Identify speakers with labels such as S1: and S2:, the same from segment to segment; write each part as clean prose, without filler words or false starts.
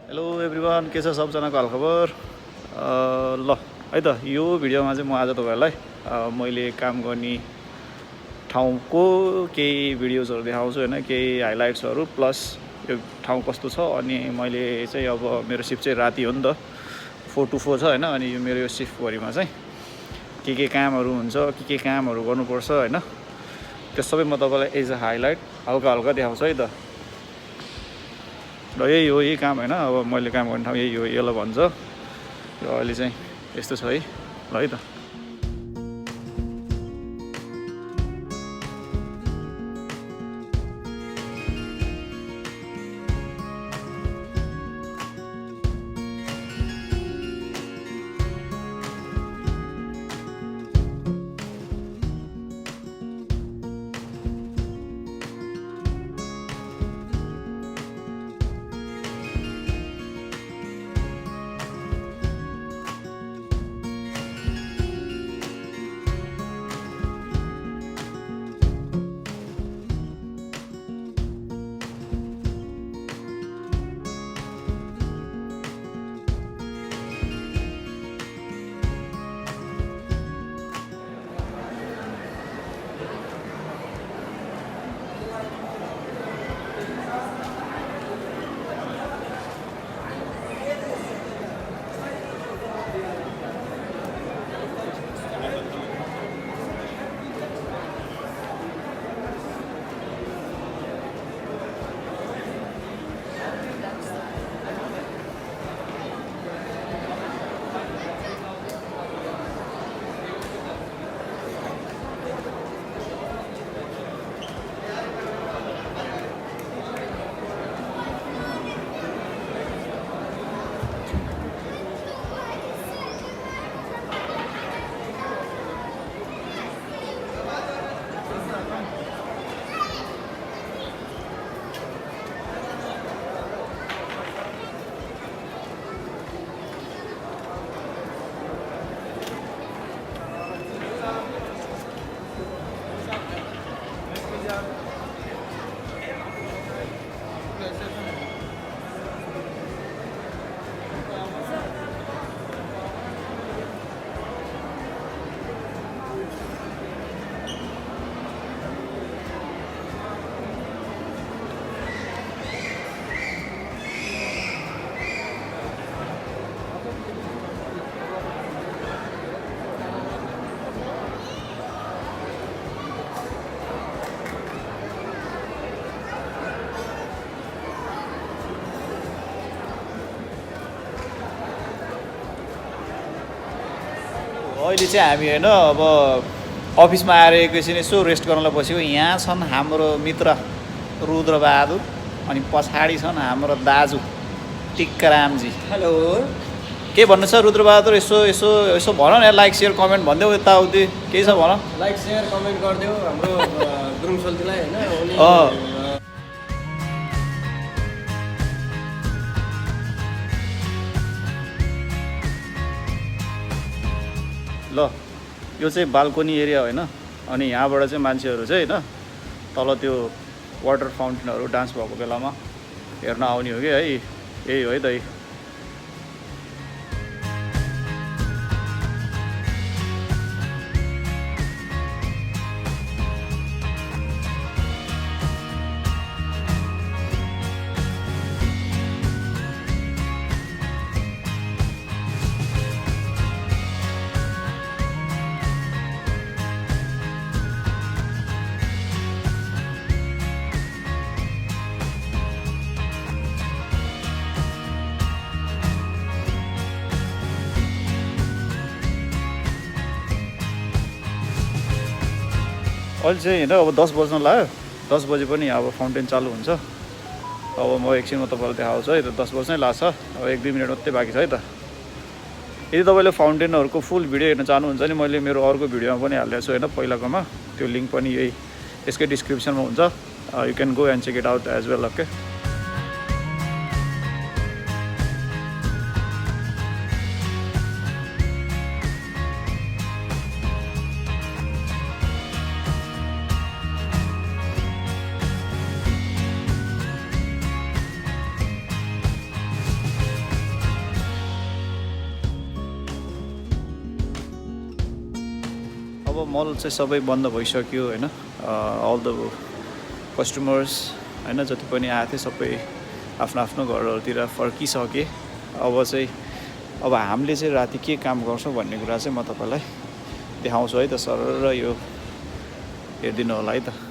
S1: Hello everyone, के छ सबजनाको हालखबर? ल है त, यो भिडियोमा चाहिँ म आज तपाईँहरूलाई मैले काम गर्ने ठाउँको केही भिडियोजहरू देखाउँछु होइन, केही हाइलाइट्सहरू प्लस यो ठाउँ कस्तो छ। अनि मैले चाहिँ अब मेरो सिफ्ट चाहिँ राति हो नि त, 4 to 4 छ होइन। अनि यो मेरो यो सिफ्टभरिमा चाहिँ के कामहरू हुन्छ, के कामहरू गर्नुपर्छ होइन, त्यो सबै म तपाईँलाई एज अ हाइलाइट हल्का हल्का देखाउँछु है त। र यही काम होइन, अब मैले काम गर्ने ठाउँ यही हो, यसलाई भन्छ। र अहिले चाहिँ यस्तो छ है, ल है त। अहिले चाहिँ हामी होइन अब अफिसमा आएर एकैछिन यसो रेस्ट गर्नलाई बसेको। यहाँ छन् हाम्रो मित्र रुद्रबहादुर, अनि पछाडि छन् हाम्रो दाजु टिक्करामजी।
S2: हेलो,
S1: के भन्नु छ रुद्रबहादुर? यसो यसो यसो भन न, लाइक सेयर कमेन्ट भनिदेऊ, यताउति केही छ भन।
S2: लाइक सेयर कमेन्ट गरिदेऊ हाम्रो गुरुङ सोल्तीलाई होइन।
S1: ल, यो चाहिँ बाल्कोनी एरिया होइन। अनि यहाँबाट चाहिँ मान्छेहरू चाहिँ होइन तल त्यो वाटर फाउन्टेनहरू डान्स भएको बेलामा हेर्न आउने हो कि है। यही हो है त। अहिले चाहिँ होइन अब 10 बज्न लाग्यो। 10 बजे पनि अब फाउन्टेन चालु हुन्छ। अब म एकछिनमा तपाईँलाई देखाउँछु है त। 10 बज्नै लाग्छ, अब 1-2 मिनट मात्रै बाँकी छ है त। यदि तपाईँले फाउन्टेनहरूको फुल भिडियो हेर्न चाहनुहुन्छ भने मैले मेरो अर्को भिडियोमा पनि हालिदिएको छु होइन, पहिलाकोमा। त्यो लिङ्क पनि यही यसकै डिस्क्रिप्सनमा हुन्छ। You can go and check it out as well. Okay, अब मल चाहिँ सबै बन्द भइसक्यो होइन अल द कस्टमर्स होइन जति पनि आएको थिए सबै आफ्नो आफ्नो घरहरूतिर फर्किसके अब चाहिँ अब हामीले चाहिँ राति के काम गर्छौँ भन्ने कुरा चाहिँ म तपाईँलाई देखाउँछु है त सर र यो हेरिदिनु होला है त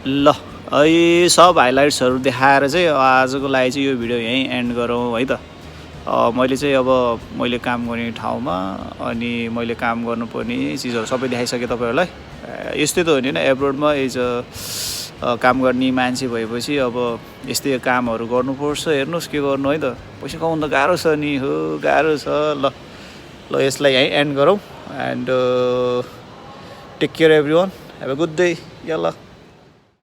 S1: ल है सब हाइलाइट्सहरू देखाएर चाहिँ आजको लागि चाहिँ यो भिडियो यहीँ एन्ड गरौँ है त मैले चाहिँ अब मैले काम गर्ने ठाउँमा अनि मैले काम गर्नुपर्ने चिजहरू सबै देखाइसकेँ तपाईँहरूलाई यस्तै त हो नि होइन एब्रोडमा एज काम गर्ने मान्छे भएपछि अब यस्तै कामहरू गर्नुपर्छ हेर्नुहोस् के गर्नु है त पैसा कमाउनु त गाह्रो छ नि हो गाह्रो छ ल ल यसलाई यहीँ एन्ड गरौँ and take care everyone have a good day ल